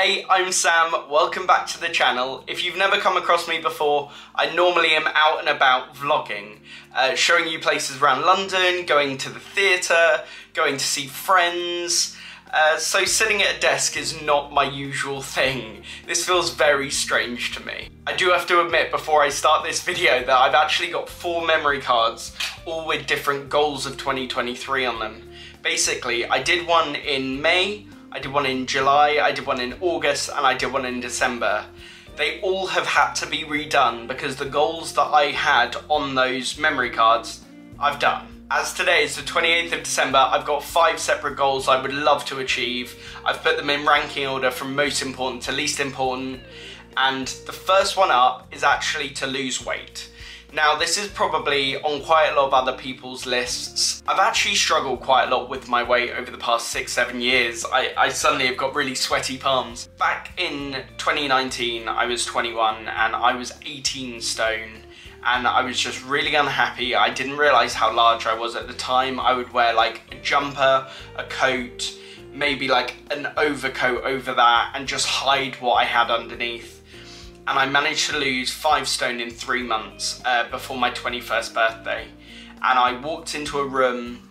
Hey, I'm Sam, welcome back to the channel. If you've never come across me before, I normally am out and about vlogging, showing you places around London, going to the theatre, going to see friends. So sitting at a desk is not my usual thing. This feels very strange to me. I do have to admit before I start this video that I've actually got 4 memory cards, all with different goals of 2023 on them. Basically, I did one in May, I did one in July, I did one in August, and I did one in December. They all have had to be redone because the goals that I had on those memory cards, I've done. As today is the 28th of December, I've got 5 separate goals I would love to achieve. I've put them in ranking order from most important to least important, and the first one up is actually to lose weight. Now, this is probably on quite a lot of other people's lists. I've actually struggled quite a lot with my weight over the past 6-7 years. I suddenly have got really sweaty palms. Back in 2019, I was 21 and I was 18 stone. And I was just really unhappy. I didn't realise how large I was at the time. I would wear like a jumper, a coat, maybe like an overcoat over that and just hide what I had underneath. And I managed to lose 5 stone in 3 months before my 21st birthday. And I walked into a room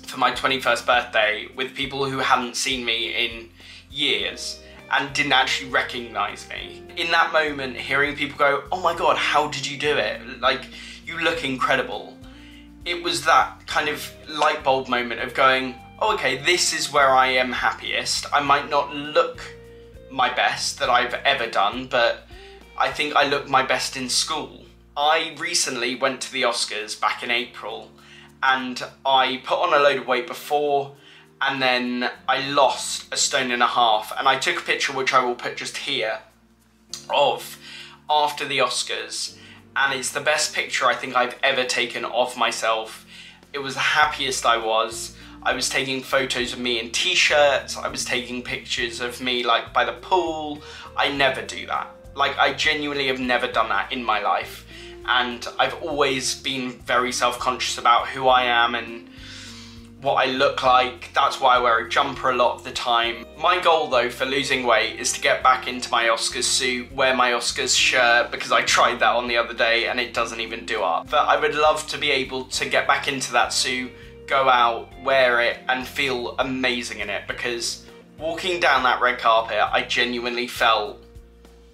for my 21st birthday with people who hadn't seen me in years and didn't actually recognise me. In that moment, hearing people go, "Oh my God, how did you do it? Like, you look incredible." It was that kind of light bulb moment of going, oh, okay, this is where I am happiest. I might not look my best that I've ever done, but I think I look my best in school. I recently went to the Oscars back in April and I put on a load of weight before and then I lost 1.5 stone and I took a picture, which I will put just here, of after the Oscars, and it's the best picture I think I've ever taken of myself. It was the happiest I was. I was taking photos of me in t-shirts, I was taking pictures of me like by the pool. I never do that. Like, I genuinely have never done that in my life. And I've always been very self-conscious about who I am and what I look like. That's why I wear a jumper a lot of the time. My goal though for losing weight is to get back into my Oscars suit, wear my Oscars shirt, because I tried that on the other day and it doesn't even do up. But I would love to be able to get back into that suit, go out, wear it, and feel amazing in it, because walking down that red carpet, I genuinely felt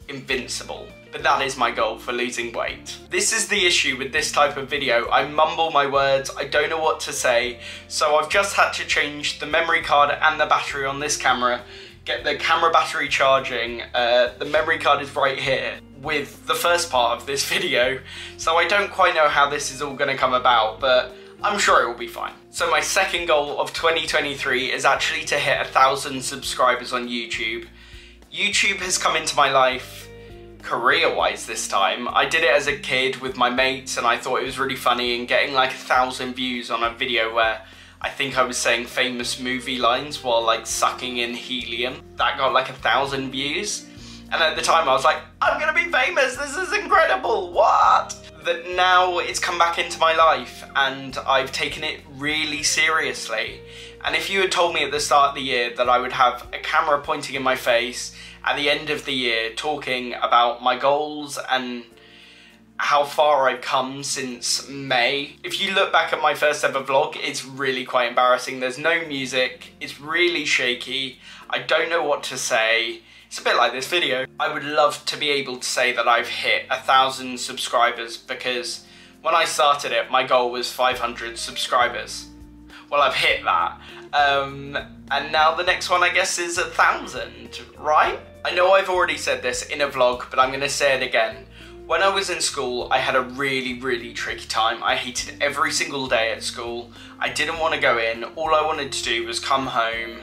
invincible. But that is my goal for losing weight. This is the issue with this type of video. I mumble my words, I don't know what to say, so I've just had to change the memory card and the battery on this camera, get the camera battery charging. The memory card is right here with the first part of this video, so I don't quite know how this is all gonna come about, but I'm sure it will be fine. So my second goal of 2023 is actually to hit 1,000 subscribers on YouTube. YouTube has come into my life career-wise this time. I did it as a kid with my mates and I thought it was really funny, and getting like 1,000 views on a video where I think I was saying famous movie lines while like sucking in helium, that got like 1,000 views. And at the time I was like, I'm gonna be famous, this is incredible, what? That now it's come back into my life and I've taken it really seriously. And if you had told me at the start of the year that I would have a camera pointing in my face at the end of the year talking about my goals and how far I've come since May. If you look back at my first ever vlog, it's really quite embarrassing. There's no music, it's really shaky, I don't know what to say. It's a bit like this video. I would love to be able to say that I've hit 1,000 subscribers, because when I started it, my goal was 500 subscribers. Well, I've hit that. And now the next one, I guess, is 1,000, right? I know I've already said this in a vlog, but I'm gonna say it again. When I was in school, I had a really, really tricky time. I hated every single day at school. I didn't want to go in. All I wanted to do was come home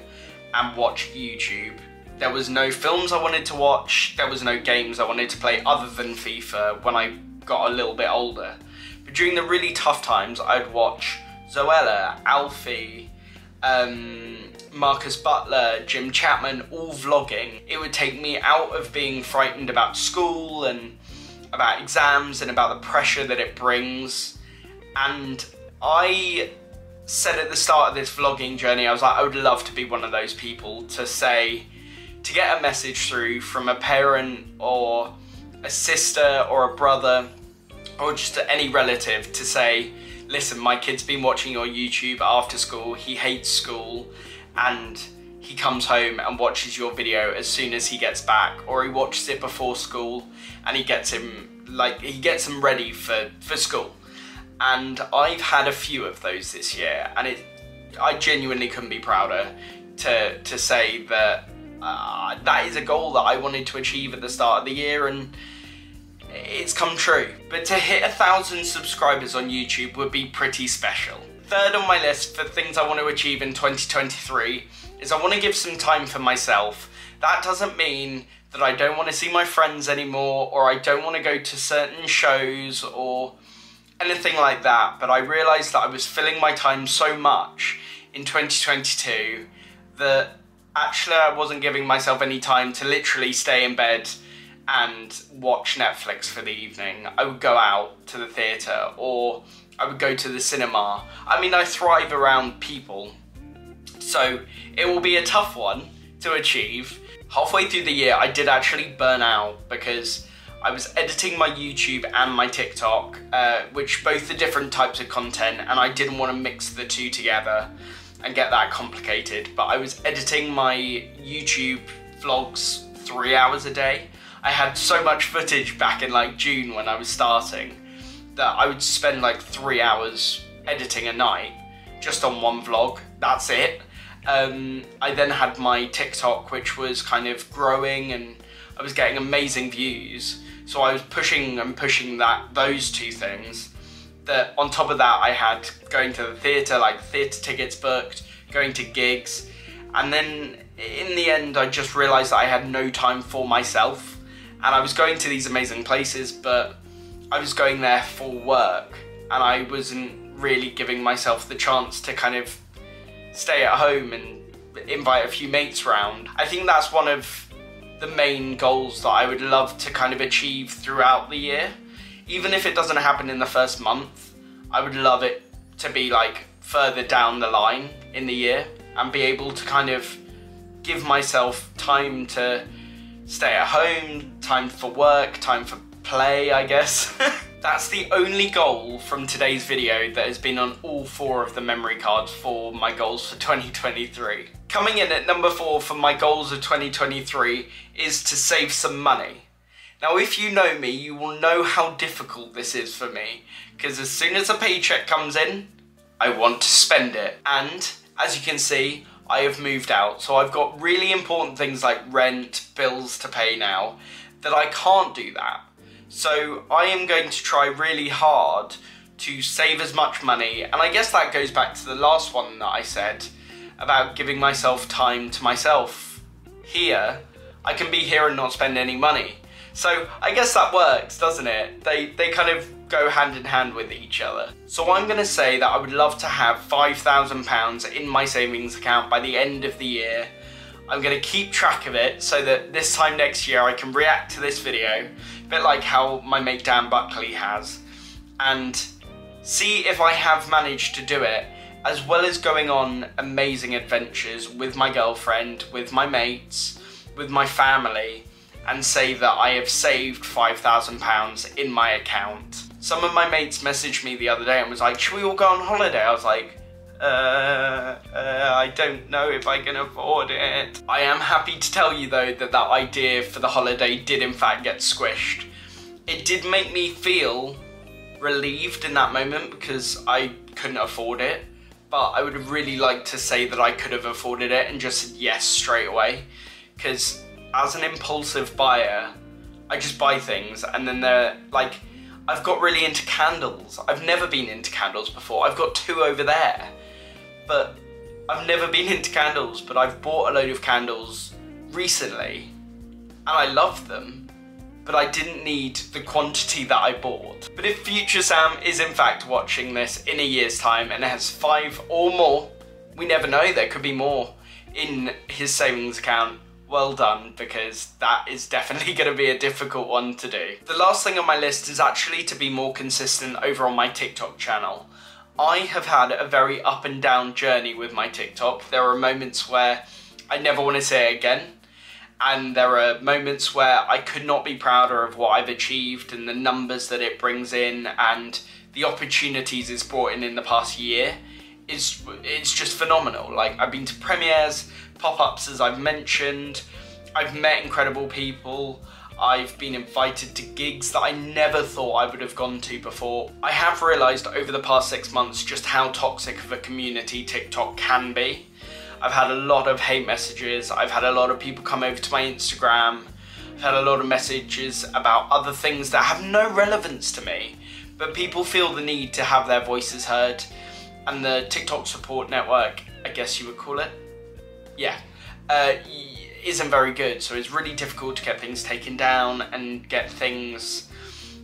and watch YouTube. There was no films I wanted to watch, there was no games I wanted to play other than FIFA when I got a little bit older. But during the really tough times, I'd watch Zoella, Alfie, Marcus Butler, Jim Chapman, all vlogging. It would take me out of being frightened about school and about exams and about the pressure that it brings. And I said at the start of this vlogging journey, I was like, I would love to be one of those people to say to get a message through from a parent or a sister or a brother or just any relative to say, listen, my kid's been watching your YouTube after school, he hates school, and he comes home and watches your video as soon as he gets back, or he watches it before school and he gets him ready for school. And I've had a few of those this year, and I genuinely couldn't be prouder to say that that is a goal that I wanted to achieve at the start of the year, and it's come true. But to hit 1,000 subscribers on YouTube would be pretty special. Third on my list for things I want to achieve in 2023 is I want to give some time for myself. That doesn't mean that I don't want to see my friends anymore, or I don't want to go to certain shows or anything like that, but I realised that I was filling my time so much in 2022 that actually I wasn't giving myself any time to literally stay in bed and watch Netflix for the evening. I would go out to the theatre, or I would go to the cinema. I mean, I thrive around people, so it will be a tough one to achieve. Halfway through the year, I did actually burn out because I was editing my YouTube and my TikTok, which both are different types of content, and I didn't want to mix the two together and get that complicated. But I was editing my YouTube vlogs 3 hours a day. I had so much footage back in like June when I was starting that I would spend like 3 hours editing a night just on one vlog. That's it. I then had my TikTok, which was kind of growing, and I was getting amazing views. So I was pushing those two things. That on top of that, I had going to the theatre, like theatre tickets booked, going to gigs. And then in the end, I just realised that I had no time for myself. And I was going to these amazing places, but I was going there for work, and I wasn't really giving myself the chance to kind of stay at home and invite a few mates round. I think that's one of the main goals that I would love to kind of achieve throughout the year. Even if it doesn't happen in the first month, I would love it to be like further down the line in the year and be able to kind of give myself time to stay at home, time for work, time for play, I guess. That's the only goal from today's video that has been on all 4 of the memory cards for my goals for 2023. Coming in at number 4 for my goals of 2023 is to save some money. Now, if you know me, you will know how difficult this is for me, because as soon as a paycheck comes in, I want to spend it. And as you can see, I have moved out, so I've got really important things like rent, bills to pay now, that I can't do that. So I am going to try really hard to save as much money, and I guess that goes back to the last one that I said about giving myself time to myself. Here, I can be here and not spend any money. So I guess that works, doesn't it? They kind of go hand in hand with each other. So I'm going to say that I would love to have £5,000 in my savings account by the end of the year. I'm going to keep track of it so that this time next year I can react to this video, a bit like how my mate Dan Buckley has, and see if I have managed to do it, as well as going on amazing adventures with my girlfriend, with my mates, with my family, and say that I have saved £5,000 in my account. Some of my mates messaged me the other day and was like, should we all go on holiday? I was like, I don't know if I can afford it. I am happy to tell you though that that idea for the holiday did in fact get squished. It did make me feel relieved in that moment because I couldn't afford it, but I would have really liked to say that I could have afforded it and just said yes straight away, because as an impulsive buyer, I just buy things and then they're like, I've got really into candles. I've never been into candles before. I've got 2 over there. But I've never been into candles, but I've bought a load of candles recently and I love them, but I didn't need the quantity that I bought. But if Future Sam is in fact watching this in a year's time and has 5 or more, we never know, there could be more in his savings account, well done, because that is definitely going to be a difficult one to do. The last thing on my list is actually to be more consistent over on my TikTok channel. I have had a very up and down journey with my TikTok. There are moments where I never want to say it again, And there are moments where I could not be prouder of what I've achieved and the numbers that it brings in and the opportunities it's brought in the past year. It's just phenomenal. Like, I've been to premieres, pop-ups as I've mentioned, I've met incredible people, I've been invited to gigs that I never thought I would have gone to before. I have realised over the past 6 months just how toxic of a community TikTok can be. I've had a lot of hate messages, I've had a lot of people come over to my Instagram, I've had a lot of messages about other things that have no relevance to me, but people feel the need to have their voices heard, and the TikTok support network, I guess you would call it, yeah, isn't very good, so it's really difficult to get things taken down and get things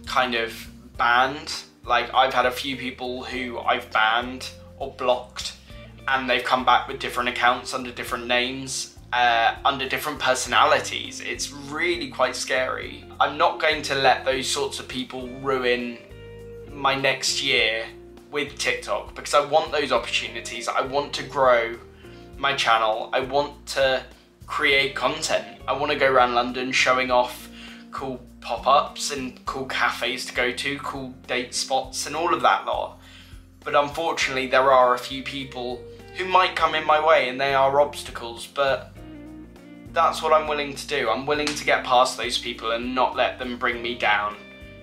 kind of banned. Like, I've had a few people who I've banned or blocked, and they've come back with different accounts under different names, under different personalities. It's really quite scary. I'm not going to let those sorts of people ruin my next year with TikTok, because I want those opportunities. I want to grow my channel. I want to create content. I want to go around London showing off cool pop-ups and cool cafes to go to, cool date spots and all of that lot. But unfortunately there are a few people who might come in my way and they are obstacles, but that's what I'm willing to do. I'm willing to get past those people and not let them bring me down,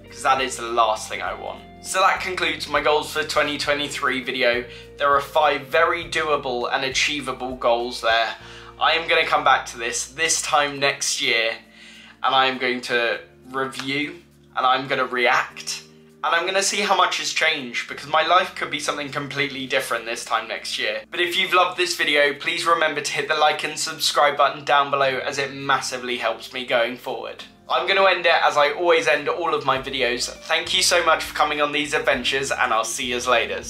because that is the last thing I want. So that concludes my goals for 2023 video. There are 5 very doable and achievable goals there. I am going to come back to this time next year, and I am going to review, and I'm going to react, and I'm going to see how much has changed, because my life could be something completely different this time next year. But if you've loved this video, please remember to hit the like and subscribe button down below, as it massively helps me going forward. I'm going to end it as I always end all of my videos. Thank you so much for coming on these adventures, and I'll see you later.